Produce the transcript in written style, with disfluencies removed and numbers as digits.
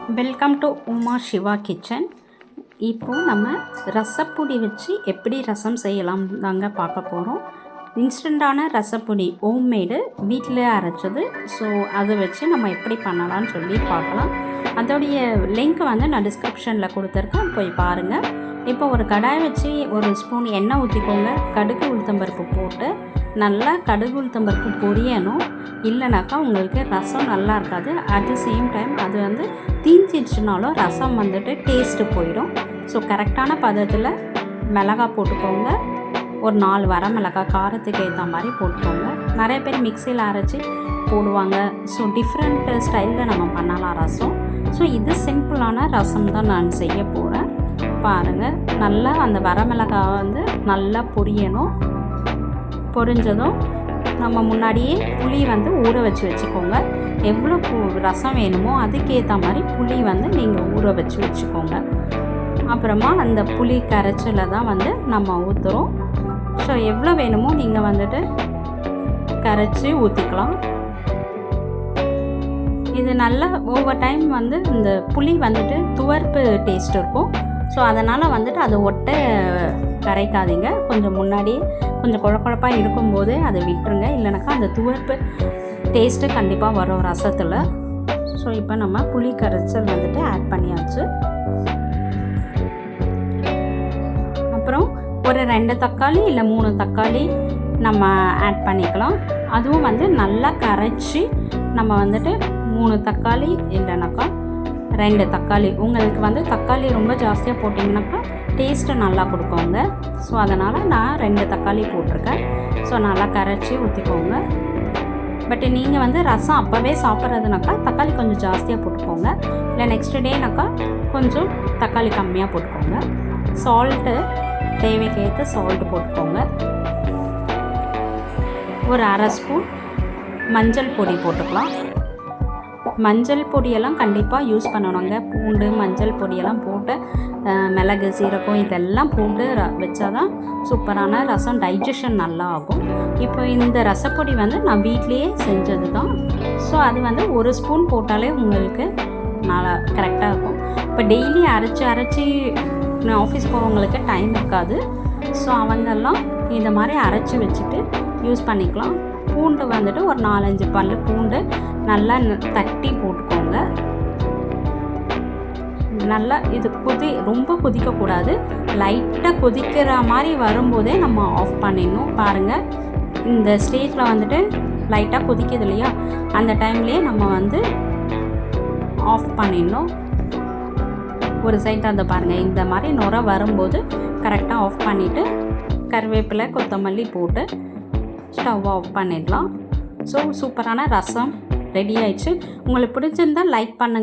Welcome to Uma Siva kitchen. இப்போது நம்ம ரசப்பொடி வச்சு எப்படி ரசம் செய்யலாம் தாங்க பார்க்க போகிறோம். இன்ஸ்டண்ட்டான ரசப்பொடி, ஹோம்மேடு, வீட்டில் அரைச்சது. ஸோ அதை வச்சு நம்ம எப்படி பண்ணலான்னு சொல்லி பார்க்கலாம். அதோடைய லிங்க் நான் டிஸ்கிரிப்ஷனில் கொடுத்துருக்கேன், போய் பாருங்கள். இப்போ ஒரு கடாய் வச்சு ஒரு ஸ்பூன் எண்ணெய் ஊற்றிக்கோங்க. கடுகு உளுத்தம்பருப்பு போட்டு நல்லா கடுகு உளுத்தம்பருப்பு பொரியணும். இல்லைனாக்கா உங்களுக்கு ரசம் நல்லா இருக்காது. அட் த சேம் டைம் அது தீஞ்சிடுச்சுனாலும் ரசம் டேஸ்ட்டு போயிடும். ஸோ கரெக்டான பதத்தில் மிளகாய் போட்டுக்கோங்க. ஒரு 4 வர மிளகாய் காரத்துக்கு ஏற்ற மாதிரி போட்டுக்கோங்க. நிறைய பேர் மிக்சியில் அரைச்சி போடுவாங்க. ஸோ டிஃப்ரெண்ட் ஸ்டைலில் நம்ம பண்ணலாம் ரசம். ஸோ இது சிம்பிளான ரசம் தான் நான் செய்ய போகிறேன். பாருங்கள், நல்லா அந்த வரமிளகாய் நல்லா பொரியணும். பொரிஞ்சதும் நம்ம முன்னாடியே புளி ஊற வச்சுக்கோங்க. எவ்வளோ ரசம் வேணுமோ அதுக்கேற்ற மாதிரி புளி நீங்கள் ஊற வச்சுக்கோங்க. அப்புறமா அந்த புளி கரைச்சலை தான் நம்ம ஊற்றுறோம். ஸோ எவ்வளோ வேணுமோ நீங்கள் கரைச்சி ஊற்றிக்கலாம். இது நல்லா ஓவர் டைம் இந்த புளி துவர்ப்பு டேஸ்ட் இருக்கும். ஸோ அதனால் அது ஒட்டை கரைக்காதீங்க. கொஞ்சம் முன்னாடியே கொஞ்சம் குழப்பாக இருக்கும்போது அதை விட்டுருங்க. இல்லைனாக்கா அந்த துவர்ப்பு டேஸ்ட்டு கண்டிப்பாக வரும் ரசத்தில். ஸோ இப்போ நம்ம புளி கரைச்சல் ஆட் பண்ணியாச்சு. அப்புறம் ஒரு 2 தக்காளி இல்லை 3 தக்காளி நம்ம ஆட் பண்ணிக்கலாம். அதுவும் நல்லா கரைச்சி நம்ம 3 தக்காளி இல்லைனாக்கா 2 தக்காளி. உங்களுக்கு தக்காளி ரொம்ப ஜாஸ்தியாக போட்டிங்கனாக்கா டேஸ்ட்டு நல்லா கொடுக்கோங்க. ஸோ அதனால் நான் 2 தக்காளி போட்டிருக்கேன். ஸோ நல்லா கரைச்சி ஊற்றிக்கோங்க. பட் நீங்கள் ரசம் அப்போவே சாப்பிட்றதுனாக்கா தக்காளி கொஞ்சம் ஜாஸ்தியாக போட்டுக்கோங்க. இல்லை நெக்ஸ்ட் டேனாக்கா கொஞ்சம் தக்காளி கம்மியாக போட்டுக்கோங்க. சால்ட்டு தேவைக்கேற்ற சால்ட்டு போட்டுக்கோங்க. ஒரு 1/2 ஸ்பூன் மஞ்சள் பொடி போட்டுக்கலாம். மஞ்சள் பொடியெல்லாம் கண்டிப்பாக யூஸ் பண்ணணுங்க. பூண்டு மஞ்சள் பொடியெல்லாம் போட்டு மிளகு சீரகம் இதெல்லாம் போட்டு வச்சா தான் சூப்பரான ரசம் டைஜஷன் நல்லா ஆகும். இப்போ இந்த ரசப்பொடி நான் வீட்லேயே செஞ்சது தான். ஸோ அது 1 ஸ்பூன் போட்டாலே உங்களுக்கு நல்லா கரெக்டாக இருக்கும். இப்போ டெய்லி அரைச்சி ஆஃபீஸ் போகிறவங்களுக்கு டைம் இருக்காது. ஸோ அவங்கெல்லாம் இந்த மாதிரி அரைச்சி வச்சுட்டு யூஸ் பண்ணிக்கலாம். பூண்டு ஒரு 4-5 பல் பூண்டு நல்லா தட்டி போட்டுக்கோங்க. நல்லா இது ரொம்ப கொதிக்கக்கூடாது. லைட்டாக கொதிக்கிற மாதிரி வரும்போதே நம்ம ஆஃப் பண்ணிடணும். பாருங்கள், இந்த ஸ்டேஜில் லைட்டாக கொதிக்குது இல்லையா, அந்த டைம்லேயே நம்ம ஆஃப் பண்ணிடணும். ஒரு சைட் பாருங்கள், இந்த மாதிரி நுரை வரும்போது கரெக்டாக ஆஃப் பண்ணிவிட்டு கருவேப்பிலை கொத்தமல்லி போட்டு ஸ்டவ் ஆஃப் பண்ணிடலாம். ஸோ சூப்பரான ரசம் ரெடி ஆயிடுச்சு. உங்களுக்கு பிடிச்சிருந்தால் லைக் பண்ணுங்கள்.